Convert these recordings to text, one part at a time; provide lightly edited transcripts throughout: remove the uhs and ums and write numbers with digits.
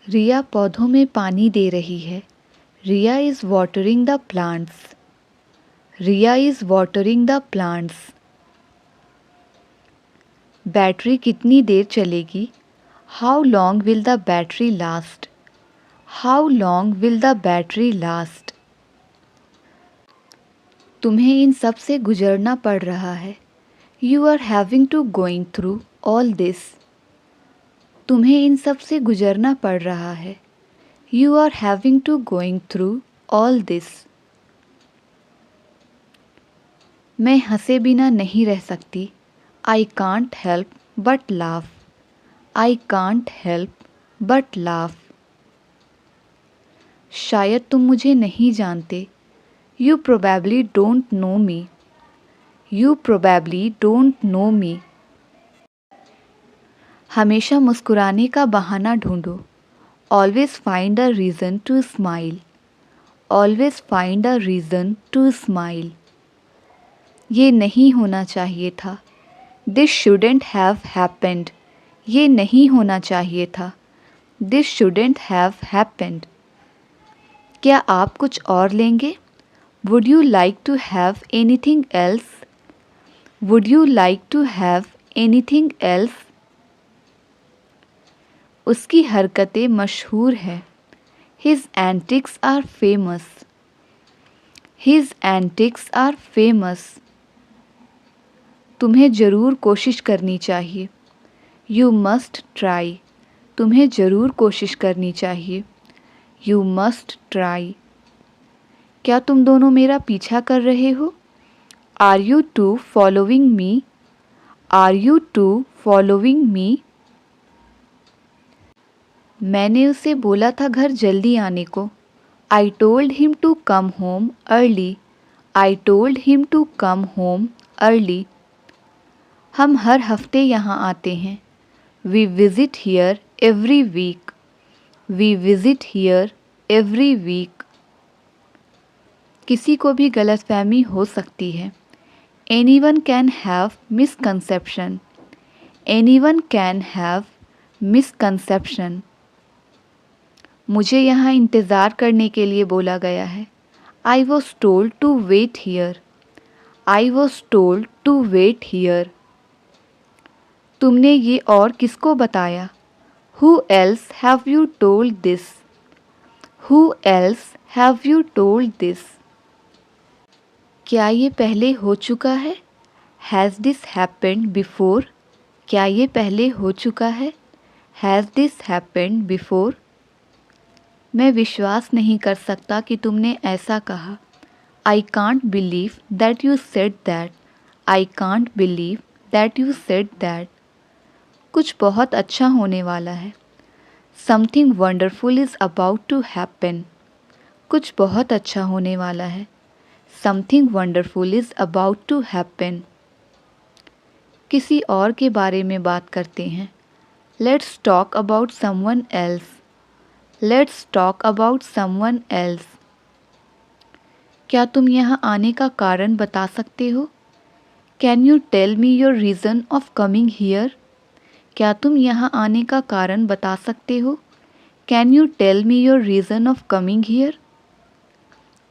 रिया पौधों में पानी दे रही है। Riya is watering the plants. Riya is watering the plants. Battery कितनी देर चलेगी? How long will the battery last? How long will the battery last? तुम्हें इन सब से गुजरना पड़ रहा है। You are having to going through all this. तुम्हें इन सब से गुजरना पड़ रहा है। You are having to going through all this. मैं हंसे बिना नहीं रह सकती। I can't help but laugh. I can't help but laugh. शायद तुम मुझे नहीं जानते। You probably don't know me. You probably don't know मी। हमेशा मुस्कुराने का बहाना ढूंढो। Always find a reason to smile. Always find a reason to smile. ये नहीं होना चाहिए था। This shouldn't have happened. ये नहीं होना चाहिए था। This shouldn't have happened. क्या आप कुछ और लेंगे? Would you like to have anything else? Would you like to have anything else? उसकी हरकतें मशहूर हैं। His antics are famous. His antics are famous. तुम्हें ज़रूर कोशिश करनी चाहिए। You must try. तुम्हें ज़रूर कोशिश करनी चाहिए। You must try. क्या तुम दोनों मेरा पीछा कर रहे हो? Are you two following me? Are you two following me? मैंने उसे बोला था घर जल्दी आने को। I told him to come home early. I told him to come home early. हम हर हफ्ते यहाँ आते हैं। We visit here every week. We visit here every week. किसी को भी गलतफहमी हो सकती है। Anyone can have misconception. Anyone can have misconception. मुझे यहाँ इंतज़ार करने के लिए बोला गया है। I was told to wait here. I was told to wait here. तुमने ये और किसको बताया? Who else have you told this? Who else have you told this? क्या ये पहले हो चुका है? Has this happened before? क्या ये पहले हो चुका है? Has this happened before? मैं विश्वास नहीं कर सकता कि तुमने ऐसा कहा। I can't believe that you said that. I can't believe that you said that. कुछ बहुत अच्छा होने वाला है। Something wonderful is about to happen. कुछ बहुत अच्छा होने वाला है। Something wonderful is about to happen. किसी और के बारे में बात करते हैं। Let's talk about someone else. Let's talk about someone else. क्या तुम यहाँ आने का कारण बता सकते हो? Can you tell me your reason of coming here? क्या तुम यहाँ आने का कारण बता सकते हो? Can you tell me your reason of coming here?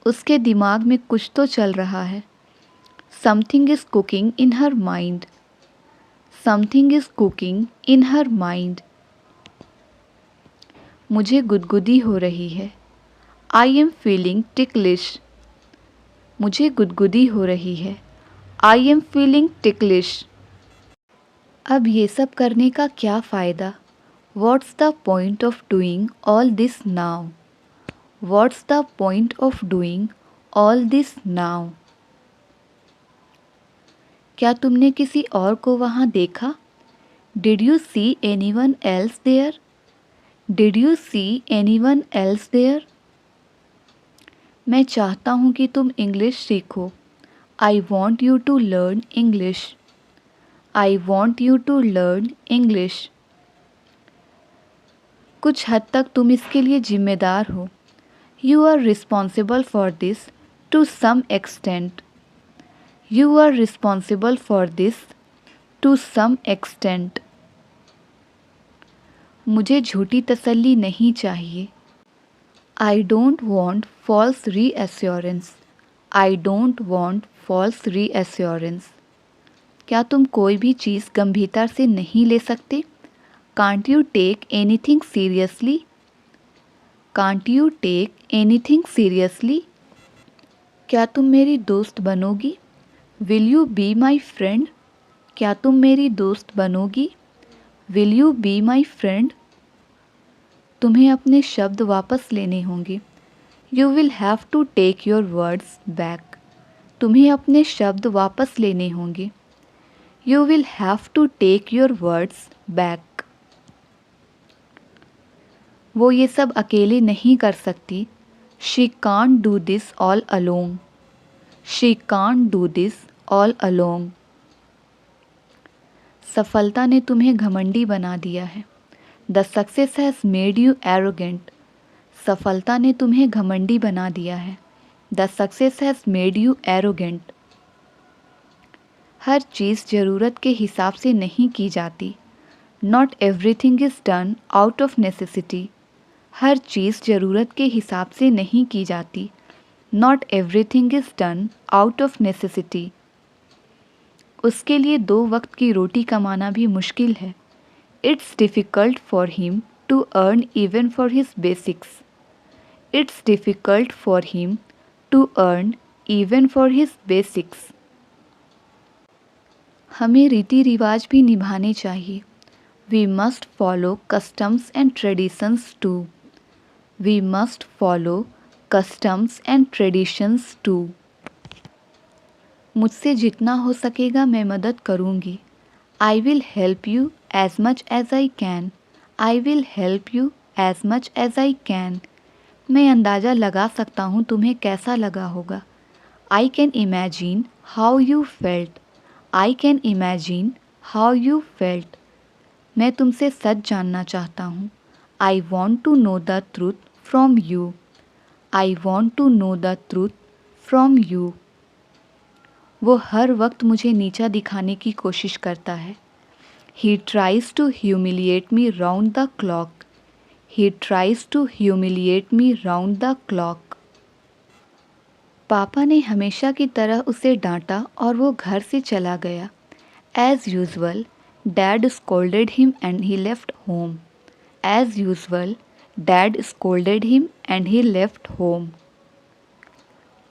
उसके दिमाग में कुछ तो चल रहा है। Something is cooking in her mind. Something is cooking in her mind. मुझे गुदगुदी हो रही है। I am feeling ticklish. मुझे गुदगुदी हो रही है। I am feeling ticklish. अब ये सब करने का क्या फ़ायदा? What's the point of doing all this now? What's the point of doing all this now? क्या तुमने किसी और को वहाँ देखा? Did you see anyone else there? Did you see anyone else there? मैं चाहता हूँ कि तुम इंग्लिश सीखो। I want you to learn English. I want you to learn English. कुछ हद तक तुम इसके लिए जिम्मेदार हो। You are responsible for this to some extent. You are responsible for this to some extent. मुझे झूठी तसल्ली नहीं चाहिए। I don't want false reassurance. I don't want false reassurance. क्या तुम कोई भी चीज़ गंभीरता से नहीं ले सकते? Can't you take anything seriously? Can't you take anything seriously? क्या तुम मेरी दोस्त बनोगी? Will you be my friend? क्या तुम मेरी दोस्त बनोगी? Will you be my friend? तुम्हें अपने शब्द वापस लेने होंगे। You will have to take your words back. तुम्हें अपने शब्द वापस लेने होंगे। You will have to take your words back. वो ये सब अकेले नहीं कर सकती। She can't do this all alone. She can't do this all alone. सफलता ने तुम्हें घमंडी बना दिया है। The success has made you arrogant. सफलता ने तुम्हें घमंडी बना दिया है। The success has made you arrogant. हर चीज़ ज़रूरत के हिसाब से नहीं की जाती। Not everything is done out of necessity. हर चीज़ ज़रूरत के हिसाब से नहीं की जाती। Not everything is done out of necessity. उसके लिए 2 वक्त की रोटी कमाना भी मुश्किल है। It's difficult for him to earn even for his basics. It's difficult for him to earn even for his basics. हमें रीति रिवाज भी निभाने चाहिए। We must follow customs and traditions too. We must follow customs and traditions too. मुझसे जितना हो सकेगा मैं मदद करूँगी। I will help you as much as I can. I will help you as much as I can. मैं अंदाज़ा लगा सकता हूँ तुम्हें कैसा लगा होगा। I can imagine how you felt. I can imagine how you felt. मैं तुमसे सच जानना चाहता हूँ। I want to know the truth from you. I want to know the truth from you. वो हर वक्त मुझे नीचा दिखाने की कोशिश करता है। He tries to humiliate me round the clock. He tries to humiliate me round the clock. पापा ने हमेशा की तरह उसे डांटा और वो घर से चला गया। As usual, Dad scolded him and he left home. As usual, Dad scolded him and he left home.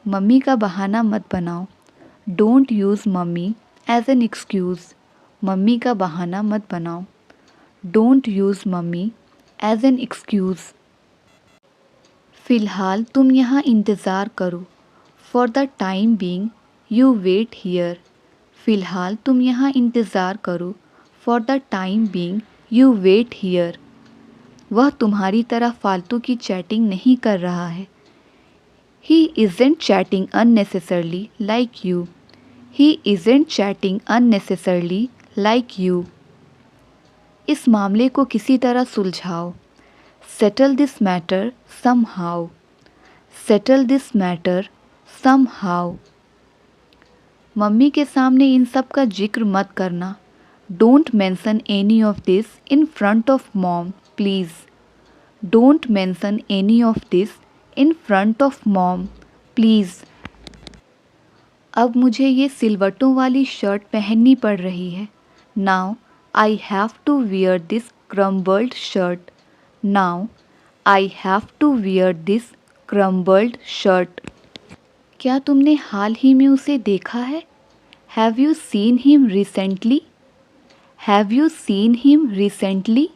Mummy का बहाना मत बनाओ। Don't use mummy as an excuse. Mummy का बहाना मत बनाओ। Don't use mummy as an excuse. फ़िलहाल तुम यहाँ इंतज़ार करो। For the time being, you wait here. फ़िलहाल तुम यहाँ इंतज़ार करो। For the time being, you wait here. वह तुम्हारी तरह फालतू की चैटिंग नहीं कर रहा है। He isn't chatting unnecessarily like you. He isn't chatting unnecessarily like you. इस मामले को किसी तरह सुलझाओ। Settle this matter somehow. Settle this matter somehow. Mummy के सामने इन सब का जिक्र मत करना। Don't mention any of this in front of mom, please. Don't mention any of this in front of mom, please. अब मुझे ये सिलवटों वाली शर्ट पहननी पड़ रही है। Now I have to wear this crumpled shirt. Now I have to wear this crumpled shirt. क्या तुमने हाल ही में उसे देखा है? Have you seen him recently? Have you seen him recently?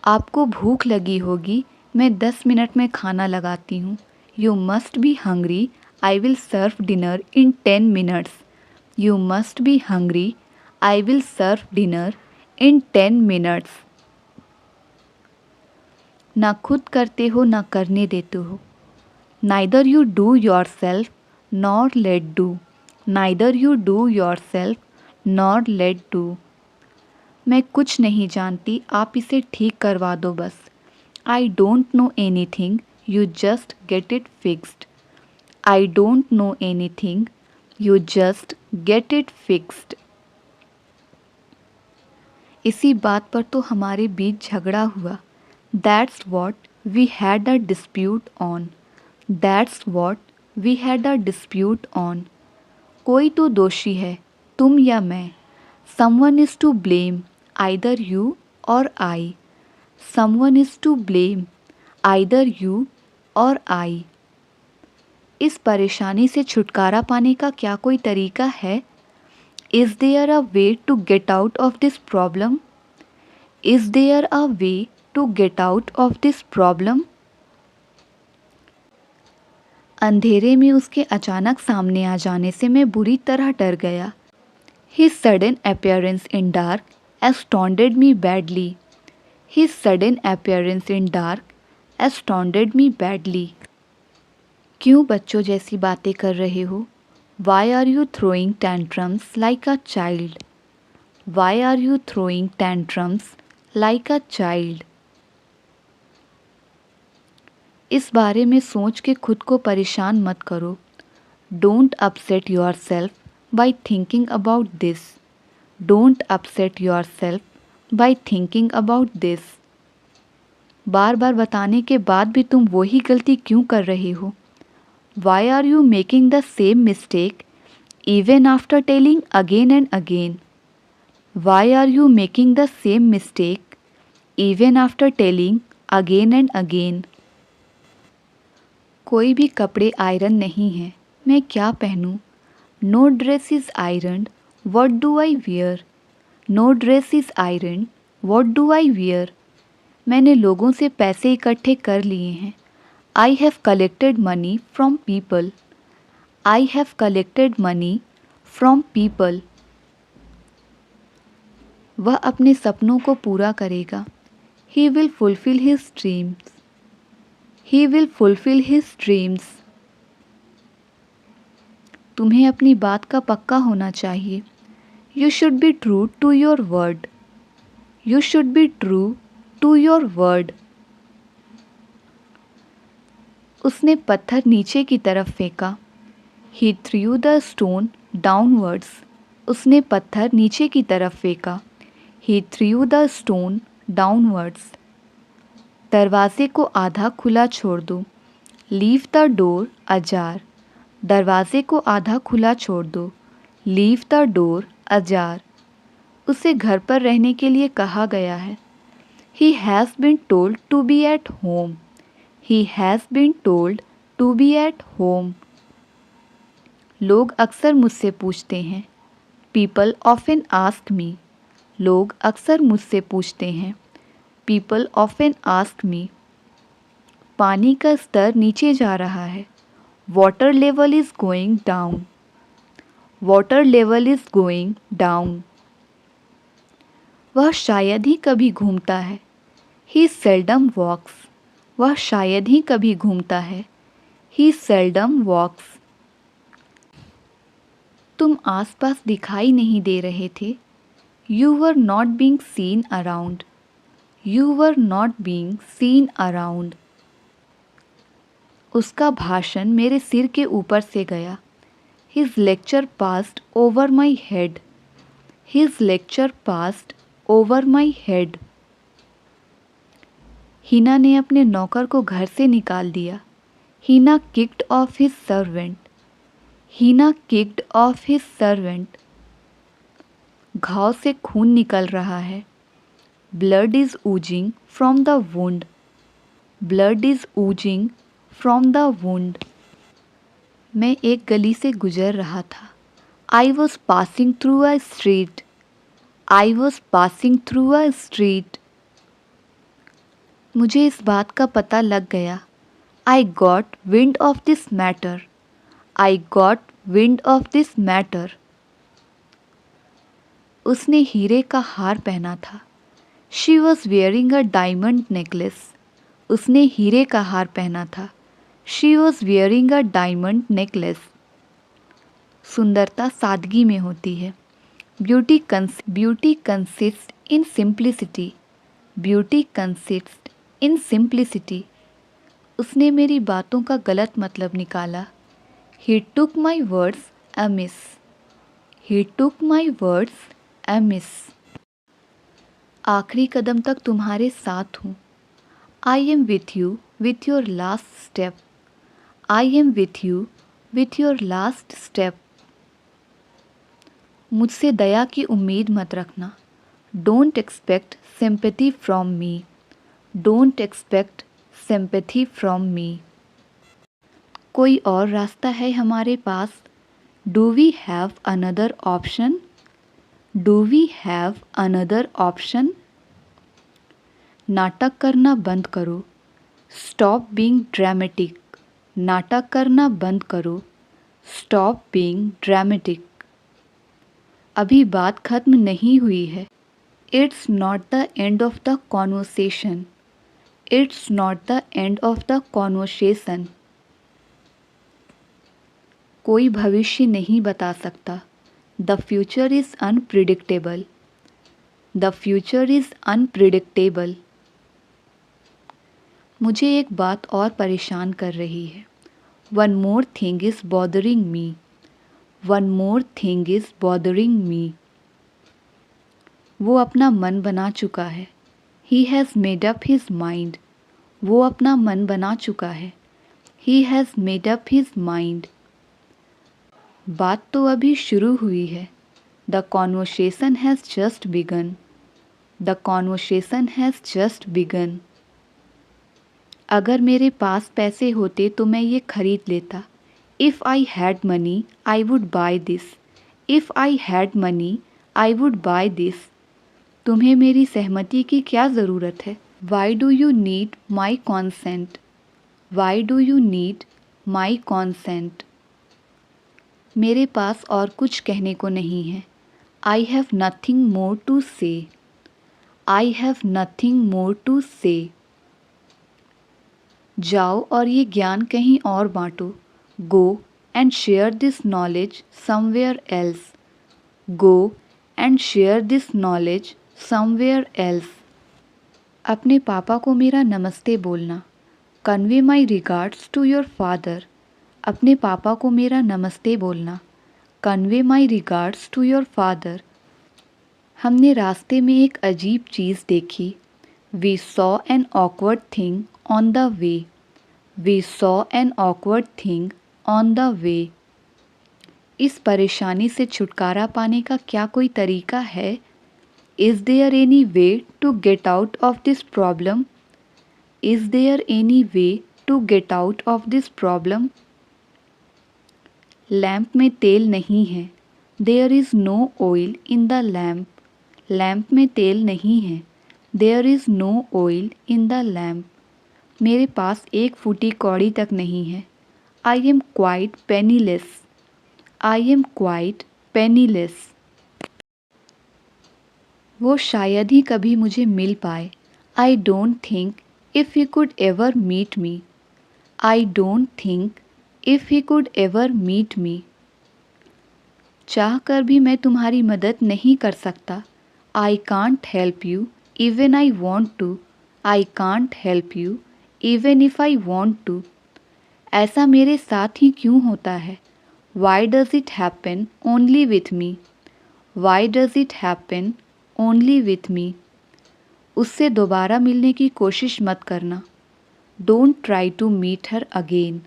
आपको भूख लगी होगी, मैं 10 मिनट में खाना लगाती हूँ। You must be hungry. I will serve dinner in 10 minutes. You must be hungry. I will serve dinner in 10 minutes. ना खुद करते हो ना करने देते हो। Neither you do yourself nor let do. Neither you do yourself nor let do. मैं कुछ नहीं जानती, आप इसे ठीक करवा दो बस। I don't know anything. You just get it fixed. I don't know anything. You just get it fixed. इसी बात पर तो हमारे बीच झगड़ा हुआ। That's what we had a dispute on. That's what we had a dispute on. कोई तो दोषी है, तुम या मैं। Someone is to blame, either you और I. Someone is to blame, either you और आई। इस परेशानी से छुटकारा पाने का क्या कोई तरीका है? Is there a way to get out of this problem? Is there a way to get out of this problem? अंधेरे में उसके अचानक सामने आ जाने से मैं बुरी तरह डर गया। His sudden appearance in dark astounded me badly. His sudden appearance in dark astounded me badly. क्यों बच्चों जैसी बातें कर रहे हो? Why are you throwing tantrums like a child? Why are you throwing tantrums like a child? इस बारे में सोच के खुद को परेशान मत करो। Don't upset yourself by thinking about this. Don't upset yourself by thinking about this. बार बार बताने के बाद भी तुम वही गलती क्यों कर रहे हो? Why are you making the same mistake even after telling again and again? Why are you making the same mistake even after telling again and again? कोई भी कपड़े आयरन नहीं हैं, मैं क्या पहनूं? No dress is ironed, what do I wear? No dress is ironed, what do I wear? मैंने लोगों से पैसे इकट्ठे कर लिए हैं। I have collected money from people. I have collected money from people. वह अपने सपनों को पूरा करेगा। He will fulfill his dreams. He will fulfill his dreams. तुम्हें अपनी बात का पक्का होना चाहिए। You should be true to your word. You should be true to your word. उसने पत्थर नीचे की तरफ फेंका। He threw the stone downwards. उसने पत्थर नीचे की तरफ फेंका। He threw the stone downwards. दरवाजे को आधा खुला छोड़ दो। Leave the door ajar. दरवाजे को आधा खुला छोड़ दो। Leave the door ajar. उसे घर पर रहने के लिए कहा गया है। He has been told to be at home. He has been told to be at home. लोग अक्सर मुझसे पूछते हैं। People often ask me. लोग अक्सर मुझसे पूछते हैं। People often ask me. पानी का स्तर नीचे जा रहा है। Water level is going down. Water level is going down. वह शायद ही कभी घूमता है। He seldom walks. वह शायद ही कभी घूमता है। He seldom walks. तुम आसपास दिखाई नहीं दे रहे थे। You were not being seen around. You were not being seen around. उसका भाषण मेरे सिर के ऊपर से गया। His lecture passed over my head. His lecture passed over my head. Hina ने अपने नौकर को घर से निकाल दिया। Hina kicked off his servant. Hina kicked off his servant. घाव से खून निकल रहा है। Blood is oozing from the wound. Blood is oozing from the wound. मैं एक गली से गुजर रहा था। I was passing through a street. I was passing through a street. मुझे इस बात का पता लग गया। I got wind of this matter. I got wind of this matter. उसने हीरे का हार पहना था। She was wearing a diamond necklace. उसने हीरे का हार पहना था। She was wearing a diamond necklace. सुंदरता सादगी में होती है। Beauty consists in simplicity. Beauty consists in simplicity. उसने मेरी बातों का गलत मतलब निकाला। He took my words amiss. He took my words amiss. आखिरी कदम तक तुम्हारे साथ हूँ। I am with you with your last step. I am with you with your last step. मुझसे दया की उम्मीद मत रखना। Don't expect sympathy from me. Don't expect sympathy from me. कोई और रास्ता है हमारे पास? Do we have another option? Do we have another option? नाटक करना बंद करो। Stop being dramatic. नाटक करना बंद करो। Stop being dramatic. अभी बात खत्म नहीं हुई है। It's not the end of the conversation. It's not the end of the conversation. कोई भविष्य नहीं बता सकता। The future is unpredictable. The future is unpredictable. मुझे एक बात और परेशान कर रही है। One more thing is bothering me. One more thing is bothering me. वो अपना मन बना चुका है। He has made up his mind. वो अपना मन बना चुका है। He has made up his mind. बात तो अभी शुरू हुई है। The conversation has just begun. The conversation has just begun. अगर मेरे पास पैसे होते तो मैं ये खरीद लेता। If I had money I would buy this. If I had money I would buy this. तुम्हें मेरी सहमति की क्या ज़रूरत है? Why do you need my consent? Why do you need my consent? मेरे पास और कुछ कहने को नहीं है। I have nothing more to say. I have nothing more to say. जाओ और ये ज्ञान कहीं और बांटो। Go and share this knowledge somewhere else. Go and share this knowledge somewhere else. अपने पापा को मेरा नमस्ते बोलना। Convey my regards to your father. अपने पापा को मेरा नमस्ते बोलना। Convey my regards to your father. हमने रास्ते में एक अजीब चीज़ देखी। We saw an awkward thing on the way. We saw an awkward thing on the way. इस परेशानी से छुटकारा पाने का क्या कोई तरीका है? Is there any way to get out of this problem? Is there any way to get out of this problem? Lamp में तेल नहीं है। There is no oil in the lamp. Lamp में तेल नहीं है। There is no oil in the lamp. मेरे पास एक फूटी कौड़ी तक नहीं है। I am quite penniless. I am quite penniless. वो शायद ही कभी मुझे मिल पाए। I don't think if he could ever meet me. I don't think if he could ever meet me. चाह कर भी मैं तुम्हारी मदद नहीं कर सकता। I can't help you even I want to. I can't help you even if I want to. ऐसा मेरे साथ ही क्यों होता है? Why does it happen only with me? Why does it happen only with me? उससे दोबारा मिलने की कोशिश मत करना। Don't try to meet her again.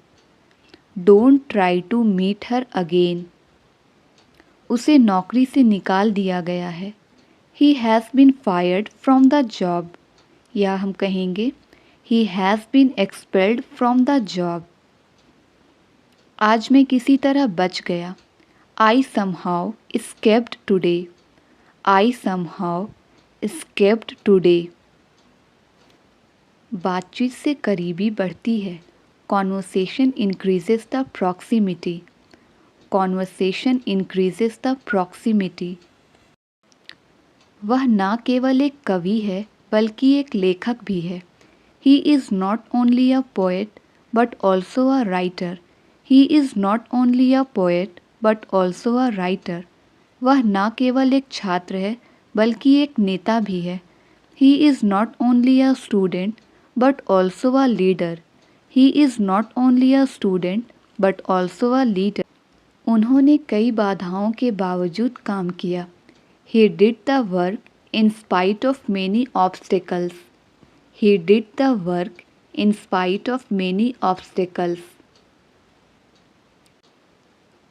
Don't try to meet her again. उसे नौकरी से निकाल दिया गया है। He has been fired from the job. या हम कहेंगे he has been expelled from the job. आज मैं किसी तरह बच गया। I somehow escaped today. I somehow escaped today. बातचीत से करीबी बढ़ती है। Conversation increases the proximity. Conversation increases the proximity. वह ना केवल एक कवि है बल्कि एक लेखक भी है। He is not only a poet but also a writer. He is not only a poet but also a writer. वह ना केवल एक छात्र है बल्कि एक नेता भी है। He is not only a student but also a leader. He is not only a student but also a leader. उन्होंने कई बाधाओं के बावजूद काम किया। He did the work in spite of many obstacles. He did the work in spite of many obstacles.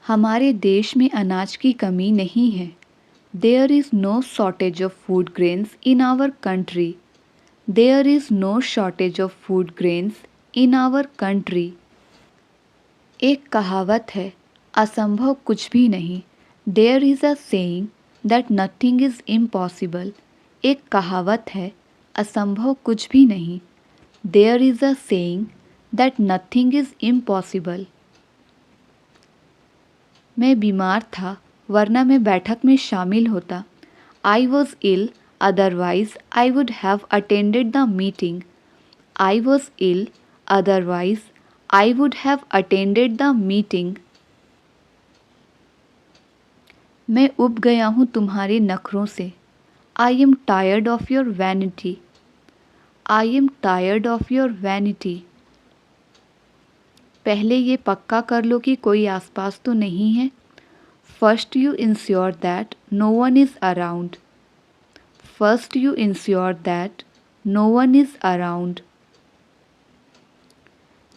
हमारे देश में अनाज की कमी नहीं है. There is no shortage of food grains in our country. There is no shortage of food grains in our country. एक कहावत है, असंभव कुछ भी नहीं. There is a saying that nothing is impossible. एक कहावत है, असंभव कुछ भी नहीं. There is a saying that nothing is impossible. मैं बीमार था वरना मैं बैठक में शामिल होता. I was ill, otherwise I would have attended the meeting. I was ill, otherwise I would have attended the meeting. मैं ऊब गया हूँ तुम्हारे नखरों से. I am tired of your vanity. I am tired of your vanity. पहले ये पक्का कर लो कि कोई आसपास तो नहीं है. First you ensure that no one is around. First you ensure that no one is around.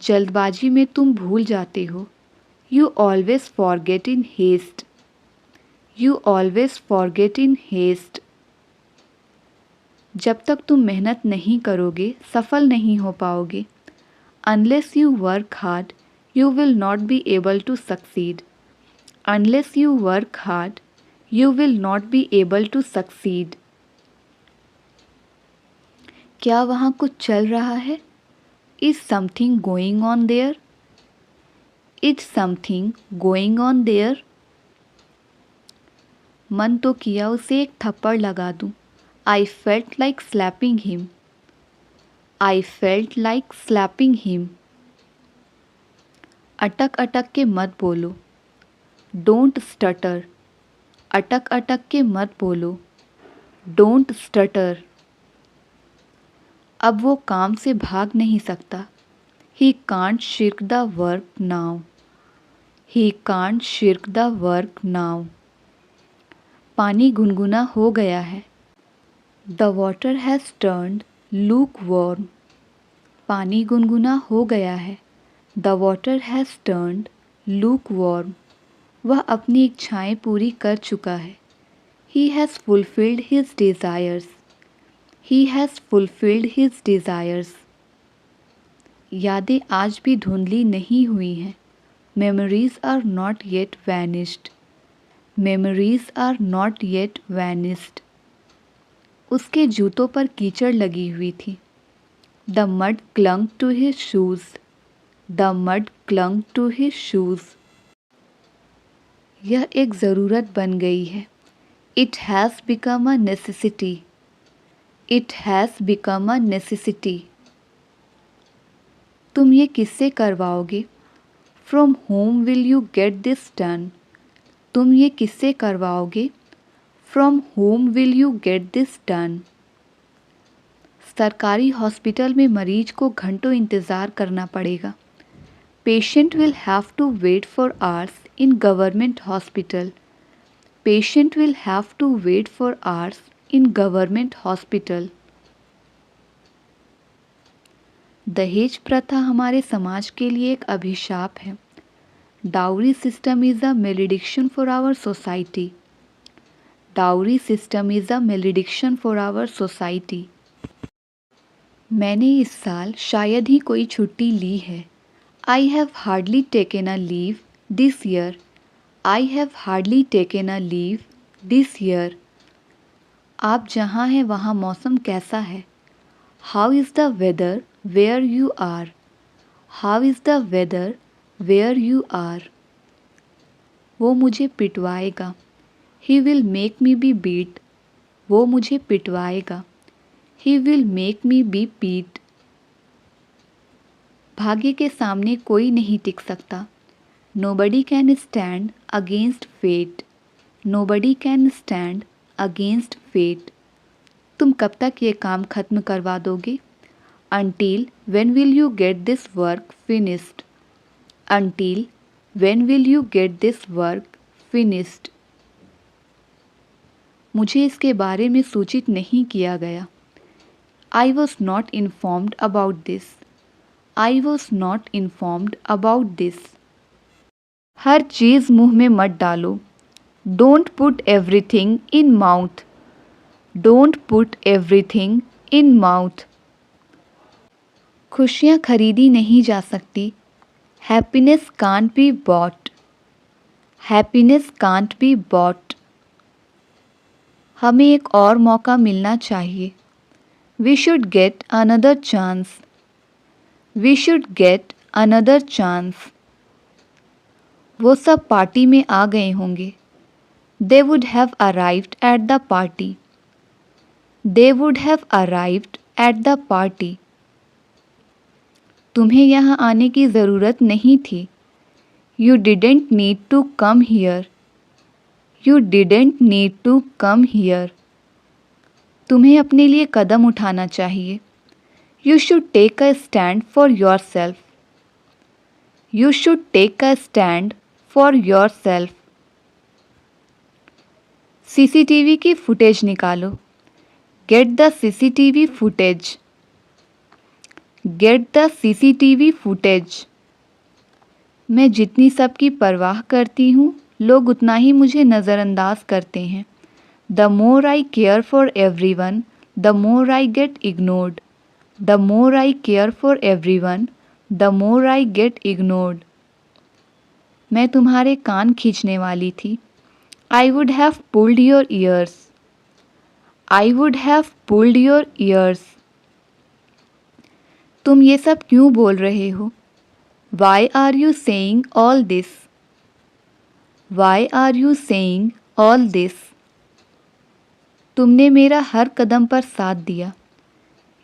जल्दबाजी में तुम भूल जाते हो. You always forget in haste. You always forget in haste. जब तक तुम मेहनत नहीं करोगे सफल नहीं हो पाओगे. Unless you work hard, you will not be able to succeed. Unless you work hard, you will not be able to succeed. क्या वहाँ कुछ चल रहा है? Is something going on there? Is something going on there? मन तो किया उसे एक थप्पड़ लगा दूं. I felt like slapping him. I felt like slapping him. अटक अटक के मत बोलो. Don't stutter. अटक अटक के मत बोलो. Don't stutter. अब वो काम से भाग नहीं सकता. He can't shirk the work now. He can't shirk the work now. पानी गुनगुना हो गया है. The water has turned lukewarm. पानी गुनगुना हो गया है. The water has turned lukewarm. वह अपनी इच्छाएं पूरी कर चुका है. He has fulfilled his desires. He has fulfilled his desires. यादें आज भी धुंधली नहीं हुई हैं. Memories are not yet vanished. Memories are not yet vanished. उसके जूतों पर कीचड़ लगी हुई थी. The mud clung to his shoes. The mud clung to his shoes. यह एक ज़रूरत बन गई है. It has become a necessity. It has become a necessity. तुम ये किससे करवाओगे? From whom will you get this done? तुम ये किससे करवाओगे? From whom will you get this done? सरकारी हॉस्पिटल में मरीज को घंटों इंतज़ार करना पड़ेगा. Patient will have to wait for hours in government hospital. Patient will have to wait for hours in government hospital. दहेज प्रथा हमारे समाज के लिए एक अभिशाप है. Dowry system is a malediction for our society. Dowry system is a malediction for our society. मैंने इस साल शायद ही कोई छुट्टी ली है. I have hardly taken a leave this year. I have hardly taken a leave this year. आप जहाँ हैं वहाँ मौसम कैसा है? How is the weather where you are? How is the weather where you are? वो मुझे पिटवाएगा. He will make me be beat. वो मुझे पिटवाएगा. He will make me be beat. भाग्य के सामने कोई नहीं टिक सकता. Nobody can stand against fate. Nobody can stand against fate. तुम कब तक ये काम खत्म करवा दोगे? Until when will you get this work finished? Until when will you get this work finished? मुझे इसके बारे में सूचित नहीं किया गया। I was not informed about this. I was not informed about this. हर चीज़ मुंह में मत डालो। Don't put everything in mouth. Don't put everything in mouth. खुशियाँ खरीदी नहीं जा सकती। Happiness can't be bought. Happiness can't be bought. हमें एक और मौका मिलना चाहिए। We should get another chance. We should get another chance. वो सब पार्टी में आ गए होंगे। They would have arrived at the party. They would have arrived at the party. तुम्हें यहाँ आने की ज़रूरत नहीं थी। You didn't need to come here. You didn't need to come here. तुम्हें अपने लिए कदम उठाना चाहिए। You should take a stand for yourself. You should take a stand for yourself. CCTV की फुटेज निकालो। Get the CCTV footage. Get the CCTV footage. मैं जितनी सबकी परवाह करती हूँ, लोग उतना ही मुझे नज़रअंदाज करते हैं। The more I care for everyone, the more I get ignored. The more I care for everyone, the more I get ignored. मैं तुम्हारे कान खींचने वाली थी। I would have pulled your ears. I would have pulled your ears. तुम ये सब क्यों बोल रहे हो? Why are you saying all this? Why are you saying all this? तुमने मेरा हर कदम पर साथ दिया।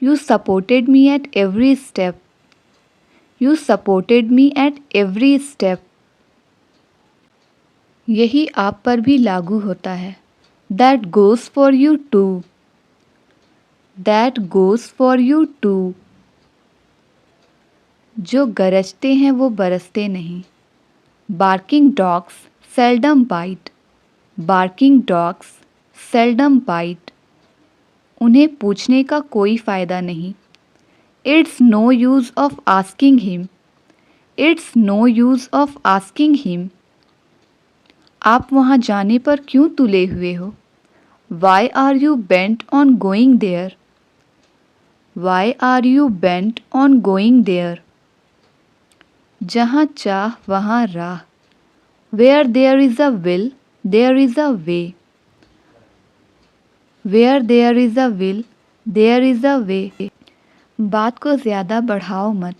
You supported me at every step. You supported me at every step. यही आप पर भी लागू होता है। That goes for you too. That goes for you too. जो गरजते हैं वो बरसते नहीं। Barking dogs seldom bite. Barking dogs seldom bite. उन्हें पूछने का कोई फ़ायदा नहीं। It's no use of asking him. It's no use of asking him. आप वहाँ जाने पर क्यों तुले हुए हो? Why are you bent on going there? Why are you bent on going there? जहाँ चाह वहाँ राह। Where there is a will, there is a way. Where there is a will, there is a way. बात को ज़्यादा बढ़ाओ मत।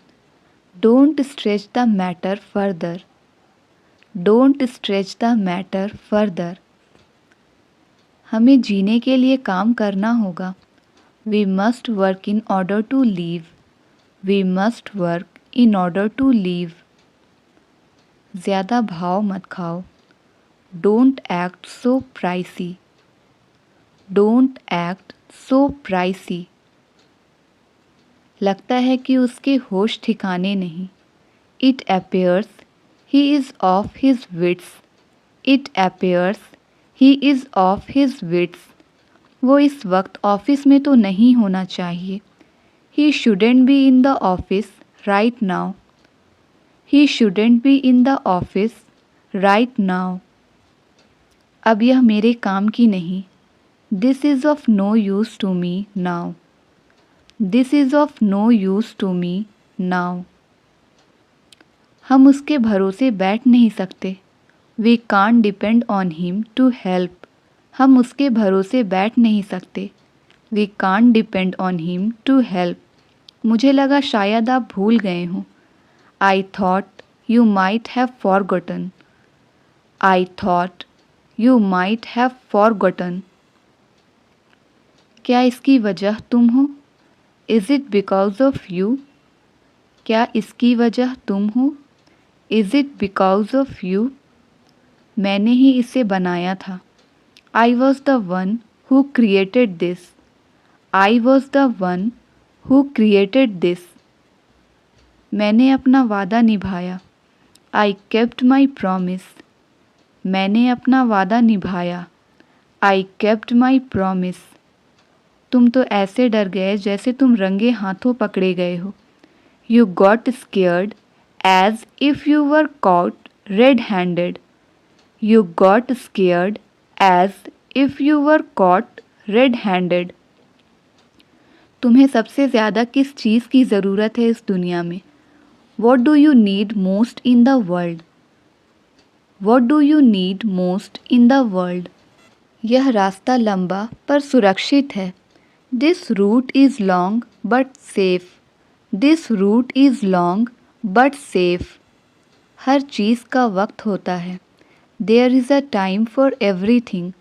Don't stretch the matter further. Don't stretch the matter further. हमें जीने के लिए काम करना होगा। We must work in order to live. We must work in order to live. ज़्यादा भाव मत खाओ। Don't act so pricey. Don't act so pricey. लगता है कि उसके होश ठिकाने नहीं। It appears he is off his wits. It appears he is off his wits. वो इस वक्त ऑफिस में तो नहीं होना चाहिए। He shouldn't be in the office right now. He shouldn't be in the office right now. अब यह मेरे काम की नहीं। This is of no use to me now. This is of no use to me now. हम उसके भरोसे बैठ नहीं सकते। We can't depend on him to help. हम उसके भरोसे बैठ नहीं सकते। We can't depend on him to help. मुझे लगा शायद आप भूल गए हों। I thought you might have forgotten. I thought you might have forgotten. क्या इसकी वजह तुम हो? Is it because of you? क्या इसकी वजह तुम हो? Is it because of you? मैंने ही इसे बनाया था। I was the one who created this. I was the one who created this. मैंने अपना वादा निभाया। I kept my promise. मैंने अपना वादा निभाया। I kept my promise. तुम तो ऐसे डर गए जैसे तुम रंगे हाथों पकड़े गए हो। You got scared as if you were caught red handed. You got scared as if you were caught red handed. तुम्हें सबसे ज़्यादा किस चीज़ की ज़रूरत है इस दुनिया में? What do you need most in the world? What do you need most in the world? यह रास्ता लंबा पर सुरक्षित है। This route is long but safe. This route is long but safe. हर चीज़ का वक्त होता है। There is a time for everything.